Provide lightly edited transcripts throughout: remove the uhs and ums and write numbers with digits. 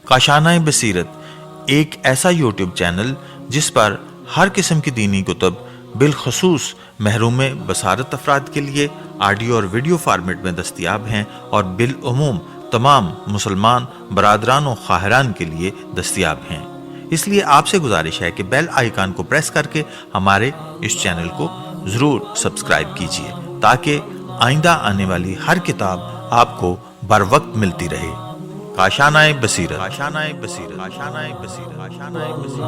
کاشانۂ بصیرت ایک ایسا یوٹیوب چینل جس پر ہر قسم کی دینی کتب بالخصوص محروم بصارت افراد کے لیے آڈیو اور ویڈیو فارمیٹ میں دستیاب ہیں اور بالعموم تمام مسلمان برادران و خواہران کے لیے دستیاب ہیں۔ اس لیے آپ سے گزارش ہے کہ بیل آئیکن کو پریس کر کے ہمارے اس چینل کو ضرور سبسکرائب کیجیے تاکہ آئندہ آنے والی ہر کتاب آپ کو بر وقت ملتی رہے۔ کاشانۂ بصیرت، کاشانۂ بصیرت، کاشانۂ بصیرت، کاشانۂ بصیرت۔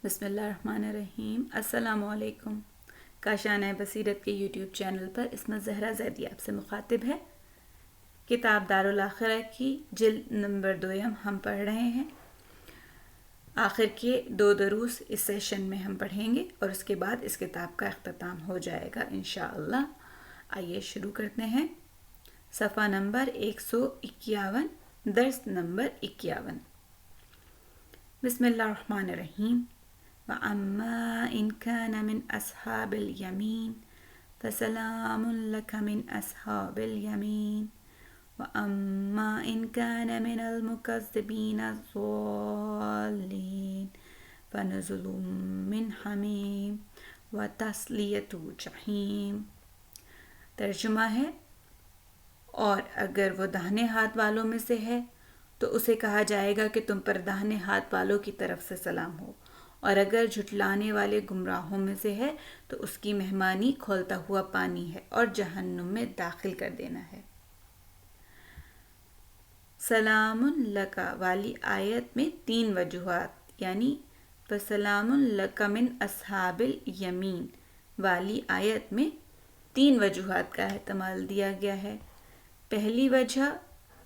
بسم اللہ الرحمن الرحیم۔ السلام علیکم۔ کاشانۂ بصیرت کے یوٹیوب چینل پر عصمت زہرا زیدی آپ سے مخاطب ہے۔ کتاب دارالآخرہ کی جلد نمبر 2 ہم پڑھ رہے ہیں۔ آخر کے 2 دروس اس سیشن میں ہم پڑھیں گے اور اس کے بعد اس کتاب کا اختتام ہو جائے گا انشاءاللہ۔ آئیے شروع کرتے ہیں۔ صفحہ نمبر 151، درس نمبر 51۔ بسم اللہ الرحمن الرحیم۔ وَأَمَّا إِن كَانَ مِنْ أَصْحَابِ الْيَمِينِ فَسَلَامٌ لَكَ مِنْ أَصْحَابِ الْيَمِينِ وَأَمَّا إِن كَانَ مِنَ الْمُكَذِّبِينَ الضَّالِّينَ فَنُزُلٌ مِّنْ حَمِيمٍ وَتَصْلِيَةُ جَحِيمٍ۔ ترجمہ ہے، اور اگر وہ داہنے ہاتھ والوں میں سے ہے تو اسے کہا جائے گا کہ تم پر داہنے ہاتھ والوں کی طرف سے سلام ہو، اور اگر جھٹلانے والے گمراہوں میں سے ہے تو اس کی مہمانی کھولتا ہوا پانی ہے اور جہنم میں داخل کر دینا ہے۔ سلام لک والی آیت میں 3 وجوہات یعنی فسلام لک من اصحاب الیمین والی آیت میں 3 وجوہات کا احتمال دیا گیا ہے۔ پہلی وجہ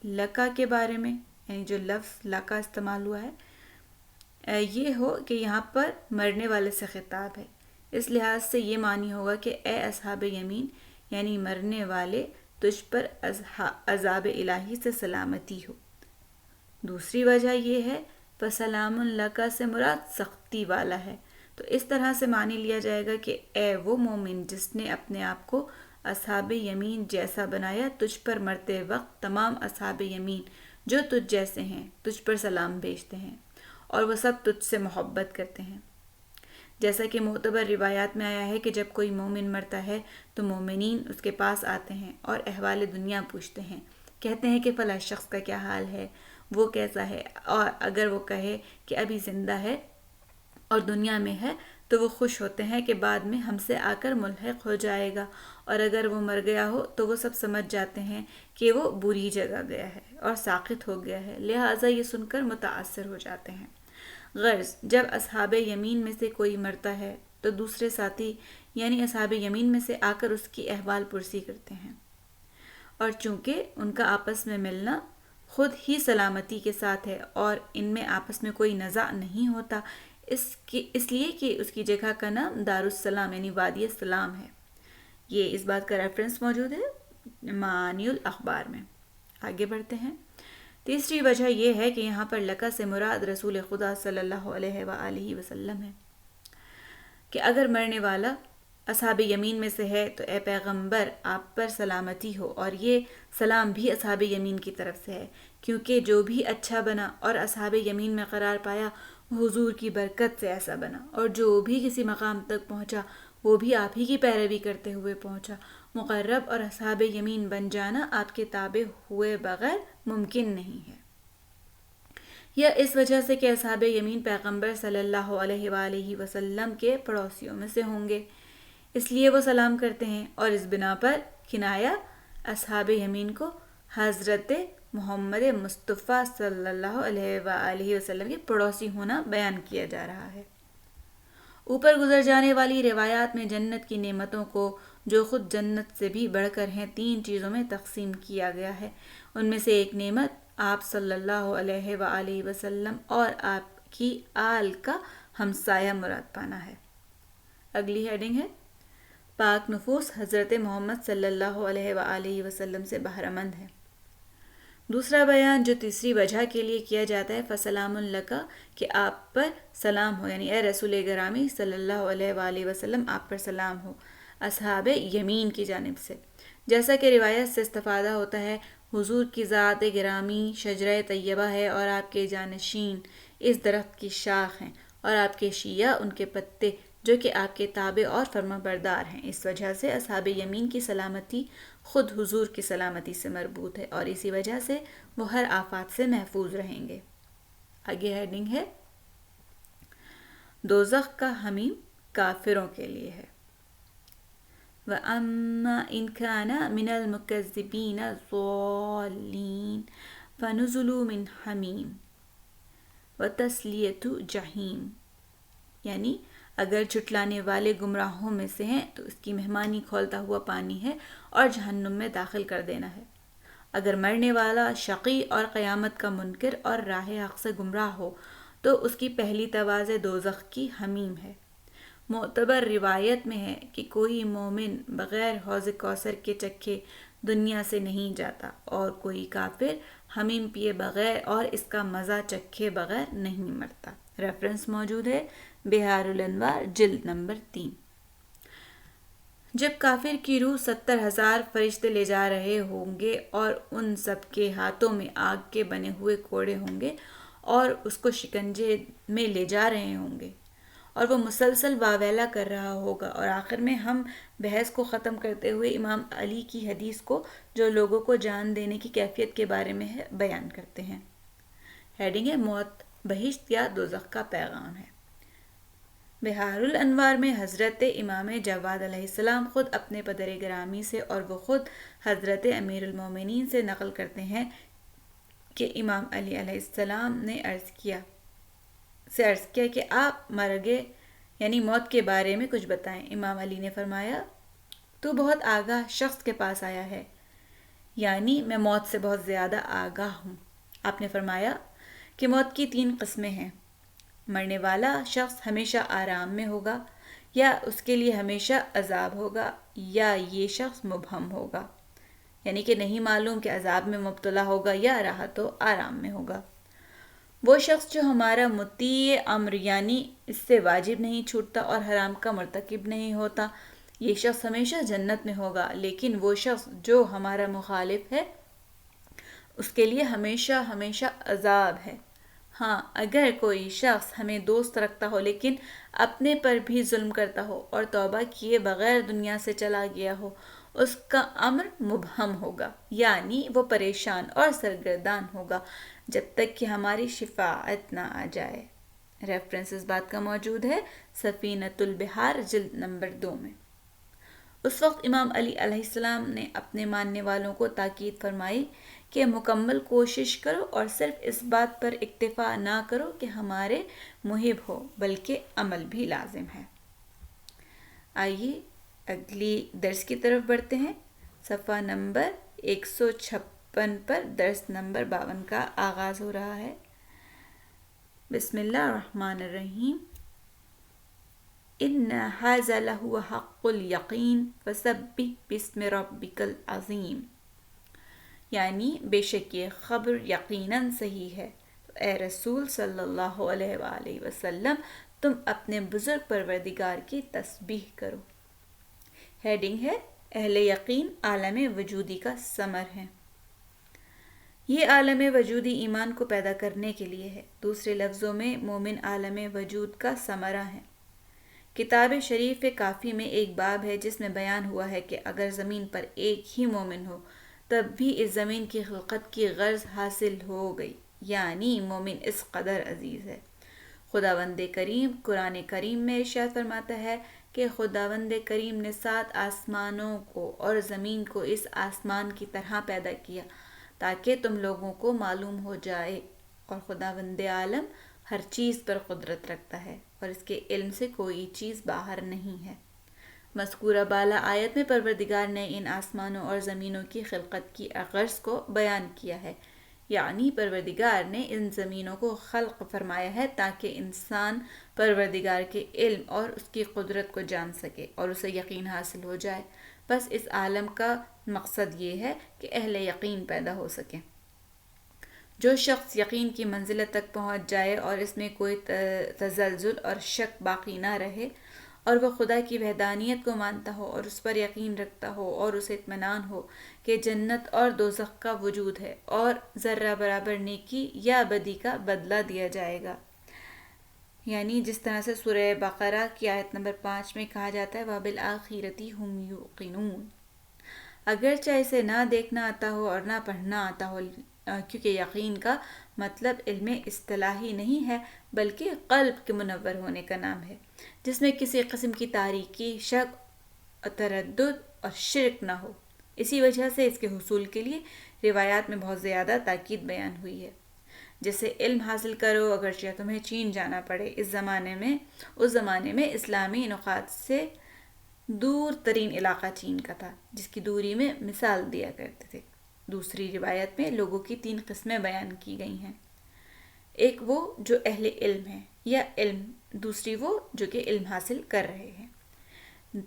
لکا کے بارے میں، یعنی جو لفظ لکا استعمال ہوا ہے یہ ہو کہ یہاں پر مرنے والے سے خطاب ہے، اس لحاظ سے یہ معنی ہوگا کہ اے اصحاب یمین یعنی مرنے والے تجھ پر عذاب الہی سے سلامتی ہو۔ دوسری وجہ یہ ہے فسلام لکا سے مراد سختی والا ہے، تو اس طرح سے معنی لیا جائے گا کہ اے وہ مومن جس نے اپنے آپ کو اصحاب یمین جیسا بنایا، تجھ پر مرتے وقت تمام اصحاب یمین جو تجھ جیسے ہیں تجھ پر سلام بھیجتے ہیں اور وہ سب تجھ سے محبت کرتے ہیں۔ جیسا کہ معتبر روایات میں آیا ہے کہ جب کوئی مومن مرتا ہے تو مومنین اس کے پاس آتے ہیں اور احوال دنیا پوچھتے ہیں، کہتے ہیں کہ فلاں شخص کا کیا حال ہے، وہ کیسا ہے، اور اگر وہ کہے کہ ابھی زندہ ہے اور دنیا میں ہے تو وہ خوش ہوتے ہیں کہ بعد میں ہم سے آ کر ملحق ہو جائے گا، اور اگر وہ مر گیا ہو تو وہ سب سمجھ جاتے ہیں کہ وہ بری جگہ گیا ہے اور ساقط ہو گیا ہے، لہٰذا یہ سن کر متاثر ہو جاتے ہیں۔ غرض جب اصحاب یمین میں سے کوئی مرتا ہے تو دوسرے ساتھی یعنی اصحاب یمین میں سے آ کر اس کی احوال پرسی کرتے ہیں، اور چونکہ ان کا آپس میں ملنا خود ہی سلامتی کے ساتھ ہے اور ان میں آپس میں کوئی نزاع نہیں ہوتا، اس لیے کہ اس کی جگہ کا نام دارالسلام یعنی وادی السلام ہے۔ یہ اس بات کا ریفرنس موجود ہے معانی الاخبار میں۔ آگے بڑھتے ہیں۔ تیسری وجہ یہ ہے کہ یہاں پر لکا سے مراد رسول خدا صلی اللہ علیہ وآلہ وسلم ہے کہ اگر مرنے والا اصحاب یمین میں سے ہے تو اے پیغمبر آپ پر سلامتی ہو، اور یہ سلام بھی اصحاب یمین کی طرف سے ہے، کیونکہ جو بھی اچھا بنا اور اصحاب یمین میں قرار پایا وہ حضور کی برکت سے ایسا بنا، اور جو بھی کسی مقام تک پہنچا وہ بھی آپ ہی کی پیروی کرتے ہوئے پہنچا۔ مقرب اور اصحاب یمین بن جانا آپ کے تابع ہوئے بغیر ممکن نہیں ہے۔ یا اس وجہ سے کہ اصحاب یمین پیغمبر صلی اللہ علیہ وآلہ وسلم کے پڑوسیوں میں سے ہوں گے، اس لیے وہ سلام کرتے ہیں، اور اس بنا پر کنایہ اصحاب یمین کو حضرت محمد مصطفیٰ صلی اللہ علیہ وآلہ وسلم کے پڑوسی ہونا بیان کیا جا رہا ہے۔ اوپر گزر جانے والی روایات میں جنت کی نعمتوں کو جو خود جنت سے بھی بڑھ کر ہیں 3 چیزوں میں تقسیم کیا گیا ہے۔ ان میں سے ایک نعمت آپ صلی اللہ علیہ وآلہ وسلم اور آپ کی آل کا ہمسایہ مراد پانا ہے۔ اگلی ہیڈنگ ہے پاک نفوس حضرت محمد صلی اللہ علیہ وآلہ وسلم سے بہرہ مند ہے۔ دوسرا بیان جو تیسری وجہ کے لیے کیا جاتا ہے فسلام لکا، کہ آپ پر سلام ہو، یعنی اے رسول گرامی صلی اللہ علیہ وآلہ وسلم آپ پر سلام ہو اصحاب یمین کی جانب سے، جیسا کہ روایت سے استفادہ ہوتا ہے حضور کی ذات گرامی شجرہ طیبہ ہے اور آپ کے جانشین اس درخت کی شاخ ہیں اور آپ کے شیعہ ان کے پتے جو کہ آپ کے تابع اور فرما بردار ہیں۔ اس وجہ سے اصحاب یمین کی سلامتی خود حضور کی سلامتی سے مربوط ہے اور اسی وجہ سے وہ ہر آفات سے محفوظ رہیں گے۔ آگے ہیڈنگ ہے دوزخ کا حمیم کافروں کے لیے ہے۔ وَأَمَّا إِنْ كَانَ مِنَ الْمُكَذِّبِينَ الضَّالِّينَ فَنُزُلٌ مِّنْ حَمِيمٍ وَتَصْلِيَةُ جَحِيمٍ، یعنی اگر جھٹلانے والے گمراہوں میں سے ہیں تو اس کی مہمانی کھولتا ہوا پانی ہے اور جہنم میں داخل کر دینا ہے۔ اگر مرنے والا شقی اور قیامت کا منکر اور راہ حق سے گمراہ ہو تو اس کی پہلی تواضع دوزخ کی حمیم ہے۔ معتبر روایت میں ہے کہ کوئی مومن بغیر حوض کوثر کے چکھے دنیا سے نہیں جاتا اور کوئی کافر حمیم پیے بغیر اور اس کا مزہ چکھے بغیر نہیں مرتا۔ ریفرنس موجود ہے بحار الانوار جلد نمبر 3۔ جب کافر کی روح 70,000 فرشتے لے جا رہے ہوں گے اور ان سب کے ہاتھوں میں آگ کے بنے ہوئے کوڑے ہوں گے اور اس کو شکنجے میں لے جا رہے ہوں گے اور وہ مسلسل واویلا کر رہا ہوگا، اور آخر میں ہم بحث کو ختم کرتے ہوئے امام علی کی حدیث کو جو لوگوں کو جان دینے کی کیفیت کے بارے میں ہے بیان کرتے ہیں۔ ہیڈنگ ہے موت بہشت یا دوزخ کا پیغام ہے۔ بحار الانوار میں حضرت امام جواد علیہ السلام خود اپنے پدر گرامی سے اور وہ خود حضرت امیر المومنین سے نقل کرتے ہیں کہ امام علی علیہ السلام نے عرض کیا کہ آپ مرگے یعنی موت کے بارے میں کچھ بتائیں۔ امام علی نے فرمایا تو بہت آگاہ شخص کے پاس آیا ہے، یعنی میں موت سے بہت زیادہ آگاہ ہوں۔ آپ نے فرمایا کہ موت کی 3 قسمیں ہیں، مرنے والا شخص ہمیشہ آرام میں ہوگا، یا اس کے لیے ہمیشہ عذاب ہوگا، یا یہ شخص مبہم ہوگا، یعنی کہ نہیں معلوم کہ عذاب میں مبتلا ہوگا یا راحت و آرام میں ہوگا۔ وہ شخص جو ہمارا مطیع امر یعنی اس سے واجب نہیں چھوٹتا اور حرام کا مرتکب نہیں ہوتا، یہ شخص ہمیشہ جنت میں ہوگا، لیکن وہ شخص جو ہمارا مخالف ہے اس کے لیے ہمیشہ ہمیشہ عذاب ہے۔ ہاں، اگر کوئی شخص ہمیں دوست رکھتا ہو لیکن اپنے پر بھی ظلم کرتا ہو اور توبہ کیے بغیر دنیا سے چلا گیا ہو، اس کا امر مبہم ہوگا، یعنی وہ پریشان اور سرگردان ہوگا جب تک کہ ہماری شفاعت نہ آ جائے۔ ریفرنس اس بات کا موجود ہے سفینۃ البحار جلد نمبر 2 میں۔ اس وقت امام علی علیہ السلام نے اپنے ماننے والوں کو تاکید فرمائی کہ مکمل کوشش کرو اور صرف اس بات پر اکتفا نہ کرو کہ ہمارے محب ہو، بلکہ عمل بھی لازم ہے۔ آئیے اگلی درس کی طرف بڑھتے ہیں۔ صفحہ نمبر 156 پر درس نمبر 52 کا آغاز ہو رہا ہے۔ بسم اللہ الرحمن الرحیم۔ ان ھذا لہو حق الیقین فسبح باسم ربک العظیم، یعنی بے شک یہ خبر یقیناً صحیح ہے، تو اے رسول صلی اللہ علیہ وآلہ وسلم تم اپنے بزرگ پروردگار کی تسبیح کرو۔ ہیڈنگ ہے اہل یقین عالم وجودی کا ثمر ہے۔ یہ عالم وجودی ایمان کو پیدا کرنے کے لیے ہے، دوسرے لفظوں میں مومن عالم وجود کا ثمرہ ہے۔ کتاب شریف کافی میں ایک باب ہے جس میں بیان ہوا ہے کہ اگر زمین پر ایک ہی مومن ہو تب بھی اس زمین کی خلقت کی غرض حاصل ہو گئی، یعنی مومن اس قدر عزیز ہے۔ خداوند کریم قرآن کریم میں ارشاد فرماتا ہے کہ خداوند کریم نے 7 آسمانوں کو اور زمین کو اس آسمان کی طرح پیدا کیا تاکہ تم لوگوں کو معلوم ہو جائے، اور خداوند عالم ہر چیز پر قدرت رکھتا ہے اور اس کے علم سے کوئی چیز باہر نہیں ہے۔ مذکورہ بالا آیت میں پروردگار نے ان آسمانوں اور زمینوں کی خلقت کی غرض کو بیان کیا ہے، یعنی پروردگار نے ان زمینوں کو خلق فرمایا ہے تاکہ انسان پروردگار کے علم اور اس کی قدرت کو جان سکے اور اسے یقین حاصل ہو جائے۔ بس اس عالم کا مقصد یہ ہے کہ اہل یقین پیدا ہو سکیں۔ جو شخص یقین کی منزلت تک پہنچ جائے اور اس میں کوئی تزلزل اور شک باقی نہ رہے، اور وہ خدا کی وحدانیت کو مانتا ہو اور اس پر یقین رکھتا ہو اور اسے اطمینان ہو کہ جنت اور دوزخ کا وجود ہے اور ذرہ برابر نیکی یا بدی کا بدلہ دیا جائے گا، یعنی جس طرح سے سورہ بقرہ کی آیت نمبر 5 میں کہا جاتا ہے وَبِالْآخِرَةِ هُمْ يُوقِنُونَ، اگرچہ اسے نہ دیکھنا آتا ہو اور نہ پڑھنا آتا ہو، کیونکہ یقین کا مطلب علم اصطلاحی نہیں ہے بلکہ قلب کے منور ہونے کا نام ہے، جس میں کسی قسم کی تاریکی، شک، تردد اور شرک نہ ہو۔ اسی وجہ سے اس کے حصول کے لیے روایات میں بہت زیادہ تاکید بیان ہوئی ہے، جیسے علم حاصل کرو اگرچہ تمہیں چین جانا پڑے۔ اس زمانے میں اسلامی نقاط سے دور ترین علاقہ چین کا تھا، جس کی دوری میں مثال دیا کرتے تھے۔ دوسری روایت میں لوگوں کی 3 قسمیں بیان کی گئی ہیں، ایک وہ جو اہل علم ہیں یا علم، دوسری وہ جو کہ علم حاصل کر رہے ہیں،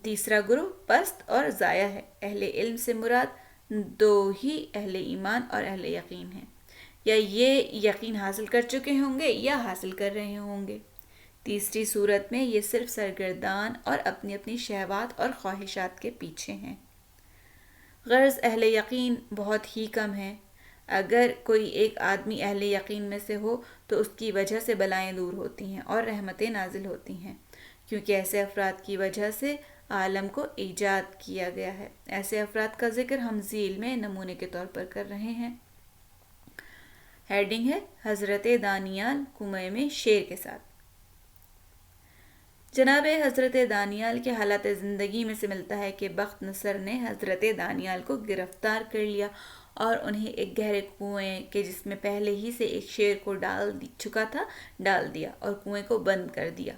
تیسرا گروہ پست اور ضائع ہے۔ اہل علم سے مراد 2 ہی اہل ایمان اور اہل یقین ہیں، یا یہ یقین حاصل کر چکے ہوں گے یا حاصل کر رہے ہوں گے۔ تیسری صورت میں یہ صرف سرگردان اور اپنی اپنی شہوات اور خواہشات کے پیچھے ہیں۔ غرض اہل یقین بہت ہی کم ہیں۔ اگر کوئی ایک آدمی اہل یقین میں سے ہو تو اس کی وجہ سے بلائیں دور ہوتی ہیں اور رحمتیں نازل ہوتی ہیں، کیونکہ ایسے افراد کی وجہ سے عالم کو ایجاد کیا گیا ہے۔ ایسے افراد کا ذکر ہم ذیل میں نمونے کے طور پر کر رہے ہیں۔ ہیڈنگ ہے حضرت دانیال کنویں میں شیر کے ساتھ۔ جناب حضرت دانیال کے حالات زندگی میں سے ملتا ہے کہ بخت نصر نے حضرت دانیال کو گرفتار کر لیا اور انہیں ایک گہرے کنویں کے جس میں پہلے ہی سے ایک شیر کو ڈال چکا تھا ڈال دیا اور کنویں کو بند کر دیا،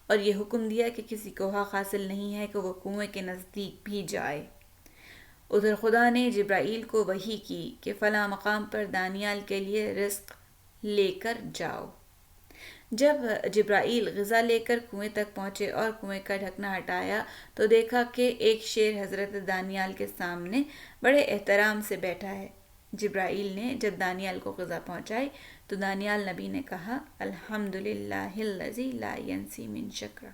اور یہ حکم دیا کہ کسی کو حق حاصل نہیں ہے کہ وہ کنویں کے نزدیک بھی جائے۔ ادھر خدا نے جبرائیل کو وحی کی کہ فلاں مقام پر دانیال کے لیے رزق لے کر جاؤ۔ جب جبرائیل غذا لے کر کنویں تک پہنچے اور کنویں کا ڈھکنا ہٹایا تو دیکھا کہ ایک شیر حضرت دانیال کے سامنے بڑے احترام سے بیٹھا ہے۔ جبرائیل نے جب دانیال کو غذا پہنچائی تو دانیال نبی نے کہا الحمدللہ الذی لا ینسی من شکرہ،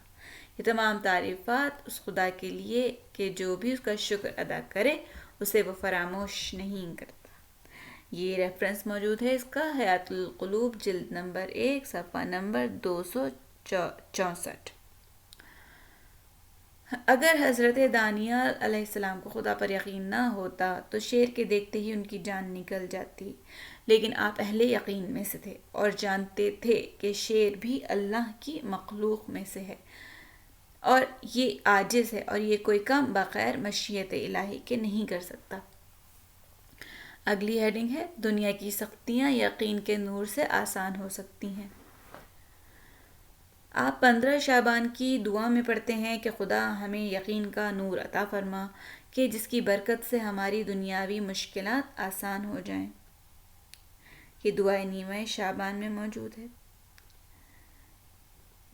یہ تمام تعریفات اس خدا کے لیے کہ جو بھی اس کا شکر ادا کرے اسے وہ فراموش نہیں کرتا۔ یہ ریفرنس موجود ہے اس کا حیات القلوب جلد نمبر 1 صفحہ نمبر 264۔ اگر حضرت دانیال علیہ السلام کو خدا پر یقین نہ ہوتا تو شیر کے دیکھتے ہی ان کی جان نکل جاتی، لیکن آپ اہل یقین میں سے تھے اور جانتے تھے کہ شیر بھی اللہ کی مخلوق میں سے ہے اور یہ عاجز ہے اور یہ کوئی کام بغیر مشیت الہی کے نہیں کر سکتا۔ اگلی ہیڈنگ ہے دنیا کی سختیاں یقین کے نور سے آسان ہو سکتی ہیں۔ آپ 15 شعبان کی دعا میں پڑھتے ہیں کہ خدا ہمیں یقین کا نور عطا فرما کہ جس کی برکت سے ہماری دنیاوی مشکلات آسان ہو جائیں۔ یہ دعائے نیمہ شعبان میں موجود ہے۔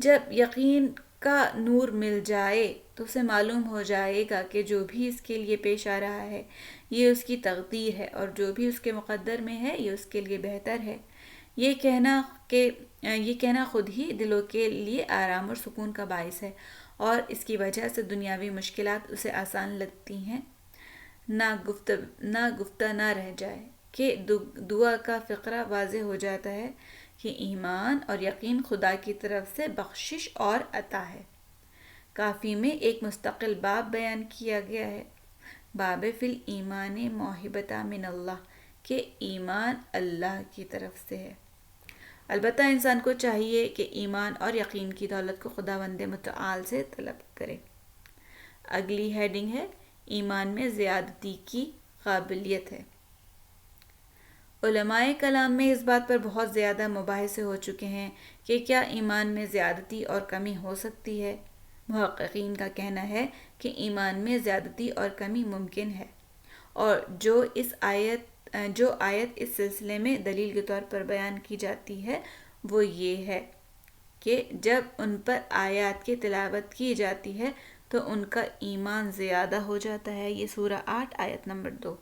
جب یقین کا نور مل جائے تو اسے معلوم ہو جائے گا کہ جو بھی اس کے لیے پیش آ رہا ہے یہ اس کی تقدیر ہے اور جو بھی اس کے مقدر میں ہے یہ اس کے لیے بہتر ہے۔ یہ کہنا خود ہی دلوں کے لیے آرام اور سکون کا باعث ہے اور اس کی وجہ سے دنیاوی مشکلات اسے آسان لگتی ہیں۔ نہ گفتہ نہ رہ جائے کہ دعا کا فقرہ واضح ہو جاتا ہے کہ ایمان اور یقین خدا کی طرف سے بخشش اور عطا ہے۔ کافی میں ایک مستقل باب بیان کیا گیا ہے، باب فی الایمان موہبۃ من اللہ، کہ ایمان اللہ کی طرف سے ہے۔ البتہ انسان کو چاہیے کہ ایمان اور یقین کی دولت کو خداوند متعال سے طلب کرے۔ اگلی ہیڈنگ ہے ایمان میں زیادتی کی قابلیت ہے۔ علماء کلام میں اس بات پر بہت زیادہ مباحثے ہو چکے ہیں کہ کیا ایمان میں زیادتی اور کمی ہو سکتی ہے۔ محققین کا کہنا ہے کہ ایمان میں زیادتی اور کمی ممکن ہے، اور جو اس آیت جو آیت اس سلسلے میں دلیل کے طور پر بیان کی جاتی ہے وہ یہ ہے کہ جب ان پر آیات کی تلاوت کی جاتی ہے تو ان کا ایمان زیادہ ہو جاتا ہے۔ یہ سورہ 8 آیت نمبر 2۔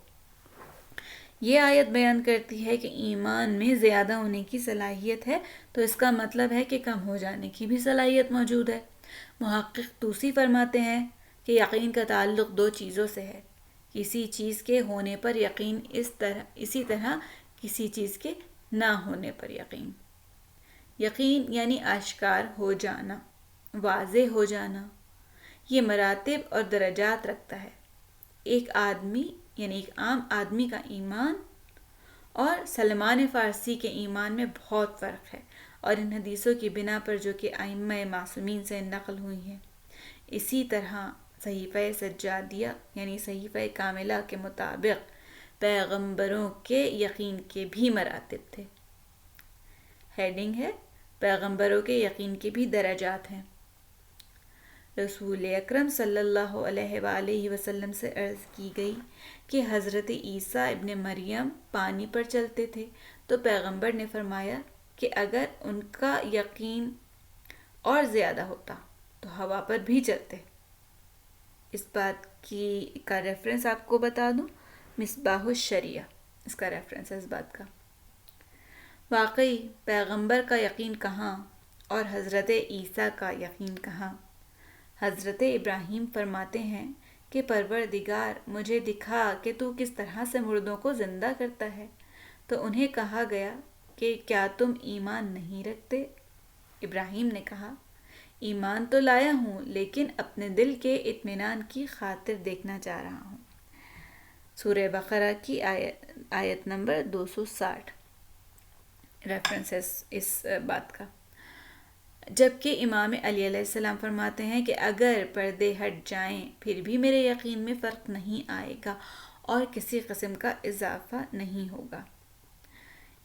یہ آیت بیان کرتی ہے کہ ایمان میں زیادہ ہونے کی صلاحیت ہے، تو اس کا مطلب ہے کہ کم ہو جانے کی بھی صلاحیت موجود ہے۔ محقق طوسی فرماتے ہیں کہ یقین کا تعلق دو چیزوں سے ہے، کسی چیز کے ہونے پر یقین، اسی طرح کسی چیز کے نہ ہونے پر یقین۔ یقین یعنی آشکار ہو جانا، واضح ہو جانا، یہ مراتب اور درجات رکھتا ہے۔ ایک آدمی یعنی ایک عام آدمی کا ایمان اور سلمان فارسی کے ایمان میں بہت فرق ہے، اور ان حدیثوں کی بنا پر جو کہ ائمہ معصومین سے نقل ہوئی ہیں۔ اسی طرح صحیفہ سجادیہ یعنی صحیفہ کاملہ کے مطابق پیغمبروں کے یقین کے بھی مراتب تھے۔ ہیڈنگ ہے پیغمبروں کے یقین کے بھی درجات ہیں۔ رسول اکرم صلی اللہ علیہ وآلہ وسلم سے عرض کی گئی کہ حضرت عیسیٰ ابن مریم پانی پر چلتے تھے، تو پیغمبر نے فرمایا کہ اگر ان کا یقین اور زیادہ ہوتا تو ہوا پر بھی چلتے۔ اس بات کا ریفرنس آپ کو بتا دوں، مصباح الشریعہ اس کا ریفرنس ہے اس بات کا۔ واقعی پیغمبر کا یقین کہاں اور حضرت عیسیٰ کا یقین کہاں؟ حضرت ابراہیم فرماتے ہیں کہ پروردگار مجھے دکھا کہ تو کس طرح سے مردوں کو زندہ کرتا ہے، تو انہیں کہا گیا کہ کیا تم ایمان نہیں رکھتے؟ ابراہیم نے کہا ایمان تو لایا ہوں، لیکن اپنے دل کے اطمینان کی خاطر دیکھنا چاہ رہا ہوں۔ سورہ بقرہ کی آیت نمبر 260 ریفرنس ہے اس بات کا۔ جبکہ امام علی علیہ السلام فرماتے ہیں کہ اگر پردے ہٹ جائیں پھر بھی میرے یقین میں فرق نہیں آئے گا اور کسی قسم کا اضافہ نہیں ہوگا۔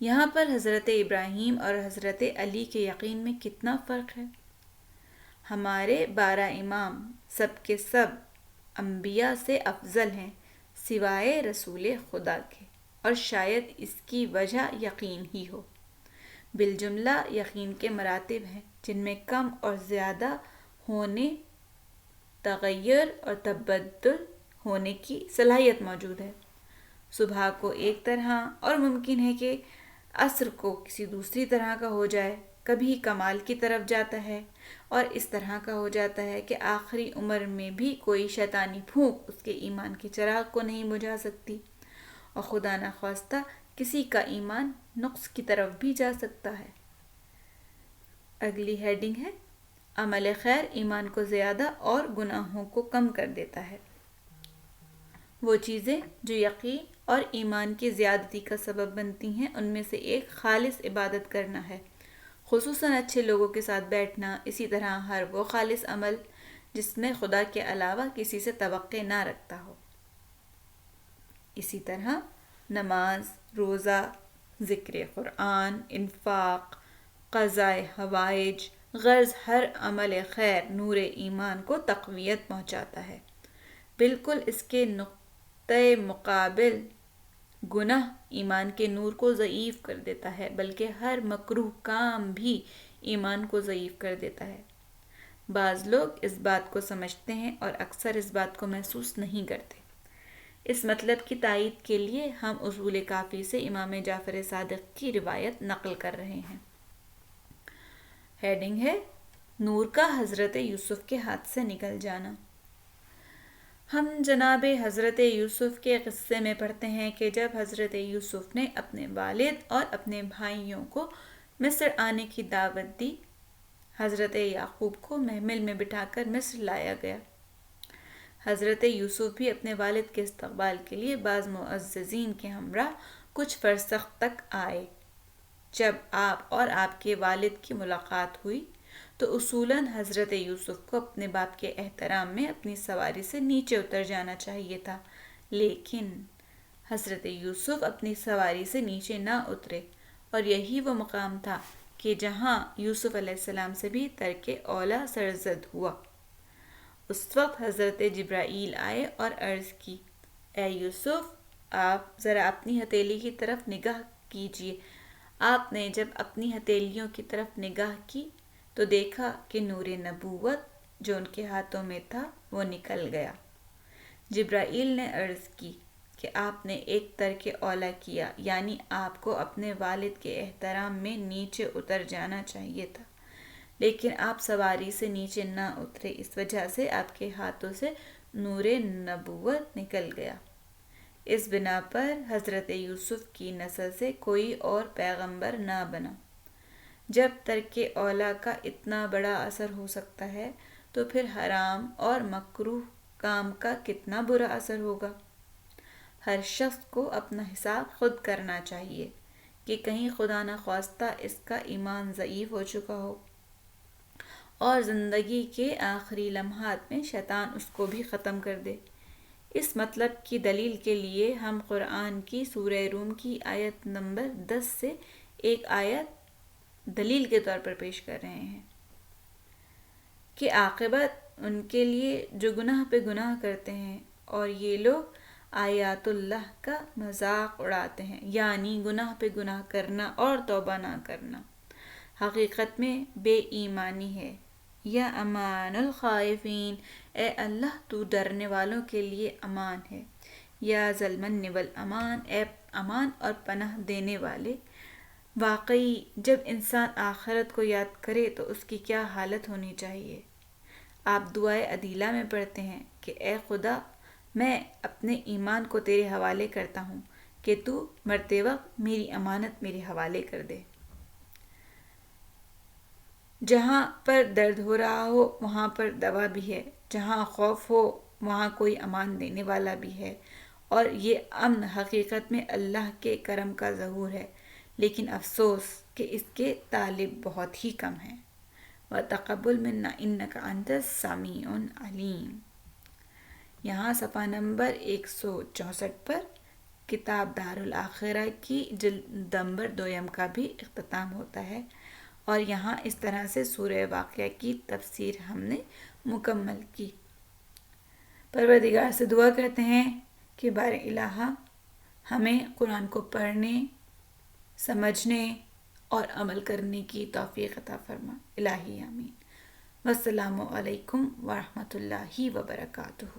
یہاں پر حضرت ابراہیم اور حضرت علی کے یقین میں کتنا فرق ہے؟ ہمارے 12 امام سب کے سب انبیاء سے افضل ہیں سوائے رسول خدا کے، اور شاید اس کی وجہ یقین ہی ہو۔ بالجملہ یقین کے مراتب ہیں جن میں کم اور زیادہ ہونے، تغیر اور تبدل ہونے کی صلاحیت موجود ہے۔ صبح کو ایک طرح اور ممکن ہے کہ عصر کو کسی دوسری طرح کا ہو جائے، کبھی کمال کی طرف جاتا ہے اور اس طرح کا ہو جاتا ہے کہ آخری عمر میں بھی کوئی شیطانی پھونک اس کے ایمان کے چراغ کو نہیں بجھا سکتی، اور خدا نخواستہ کسی کا ایمان نقص کی طرف بھی جا سکتا ہے۔ اگلی ہیڈنگ ہے عمل خیر ایمان کو زیادہ اور گناہوں کو کم کر دیتا ہے۔ وہ چیزیں جو یقین اور ایمان کی زیادتی کا سبب بنتی ہیں ان میں سے ایک خالص عبادت کرنا ہے، خصوصاً اچھے لوگوں کے ساتھ بیٹھنا، اسی طرح ہر وہ خالص عمل جس میں خدا کے علاوہ کسی سے توقع نہ رکھتا ہو۔ اسی طرح نماز، روزہ، ذکر قرآن، انفاق، قضاء حوائج، غرض ہر عمل خیر نور ایمان کو تقویت پہنچاتا ہے۔ بالکل اس کے نقطۂ مقابل گناہ ایمان کے نور کو ضعیف کر دیتا ہے، بلکہ ہر مکروہ کام بھی ایمان کو ضعیف کر دیتا ہے۔ بعض لوگ اس بات کو سمجھتے ہیں اور اکثر اس بات کو محسوس نہیں کرتے۔ اس مطلب کی تائید کے لیے ہم اصول کافی سے امام جعفر صادق کی روایت نقل کر رہے ہیں۔ ہیڈنگ ہے نور کا حضرت یوسف کے ہاتھ سے نکل جانا۔ ہم جناب حضرت یوسف کے قصے میں پڑھتے ہیں کہ جب حضرت یوسف نے اپنے والد اور اپنے بھائیوں کو مصر آنے کی دعوت دی، حضرت یعقوب کو محمل میں بٹھا کر مصر لایا گیا۔ حضرت یوسف بھی اپنے والد کے استقبال کے لیے بعض معززین کے ہمراہ کچھ فرسخ تک آئے۔ جب آپ اور آپ کے والد کی ملاقات ہوئی تو اصولاً حضرت یوسف کو اپنے باپ کے احترام میں اپنی سواری سے نیچے اتر جانا چاہیے تھا، لیکن حضرت یوسف اپنی سواری سے نیچے نہ اترے، اور یہی وہ مقام تھا کہ جہاں یوسف علیہ السلام سے بھی ترک اولا سرزد ہوا۔ اس وقت حضرت جبرائیل آئے اور عرض کی، اے یوسف آپ ذرا اپنی ہتھیلی کی طرف نگاہ کیجیے۔ آپ نے جب اپنی ہتھیلیوں کی طرف نگاہ کی تو دیکھا کہ نور نبوت جو ان کے ہاتھوں میں تھا وہ نکل گیا۔ جبرائیل نے عرض کی کہ آپ نے ایک ترک اولا کیا، یعنی آپ کو اپنے والد کے احترام میں نیچے اتر جانا چاہیے تھا، لیکن آپ سواری سے نیچے نہ اترے، اس وجہ سے آپ کے ہاتھوں سے نور نبوت نکل گیا۔ اس بنا پر حضرت یوسف کی نسل سے کوئی اور پیغمبر نہ بنا۔ جب ترک اولا کا اتنا بڑا اثر ہو سکتا ہے تو پھر حرام اور مکروہ کام کا کتنا برا اثر ہوگا۔ ہر شخص کو اپنا حساب خود کرنا چاہیے کہ کہیں خدا نخواستہ اس کا ایمان ضعیف ہو چکا ہو اور زندگی کے آخری لمحات میں شیطان اس کو بھی ختم کر دے۔ اس مطلب کی دلیل کے لیے ہم قرآن کی سورہ روم کی آیت نمبر 10 سے ایک آیت دلیل کے طور پر پیش کر رہے ہیں کہ عاقبت ان کے لیے جو گناہ پہ گناہ کرتے ہیں اور یہ لوگ آیات اللہ کا مذاق اڑاتے ہیں، یعنی گناہ پہ گناہ کرنا اور توبہ نہ کرنا حقیقت میں بے ایمانی ہے۔ یا امان الخائفین، اے اللہ تو ڈرنے والوں کے لیے امان ہے۔ یا ذل من والامان، اے امان اور پناہ دینے والے۔ واقعی جب انسان آخرت کو یاد کرے تو اس کی کیا حالت ہونی چاہیے۔ آپ دعائے عدیلہ میں پڑھتے ہیں کہ اے خدا، میں اپنے ایمان کو تیرے حوالے کرتا ہوں کہ تو مرتے وقت میری امانت میرے حوالے کر دے۔ جہاں پر درد ہو رہا ہو وہاں پر دوا بھی ہے، جہاں خوف ہو وہاں کوئی امان دینے والا بھی ہے، اور یہ امن حقیقت میں اللہ کے کرم کا ظہور ہے، لیکن افسوس کہ اس کے طالب بہت ہی کم ہیں۔ وَتَقَبَّلْ مِنَّا إِنَّكَ أَنْتَ السَّمِيعُ الْعَلِيمُ۔ یہاں صفحہ نمبر 164 پر کتاب دار الاخرہ کی جلد نمبر 2 کا بھی اختتام ہوتا ہے، اور یہاں اس طرح سے سورہ واقعہ کی تفسیر ہم نے مکمل کی۔ پروردگار سے دعا کرتے ہیں کہ بار الہ ہمیں قرآن کو پڑھنے، سمجھنے اور عمل کرنے کی توفیق عطا فرما۔ الہی آمین۔ والسلام علیکم ورحمۃ اللہ وبرکاتہ۔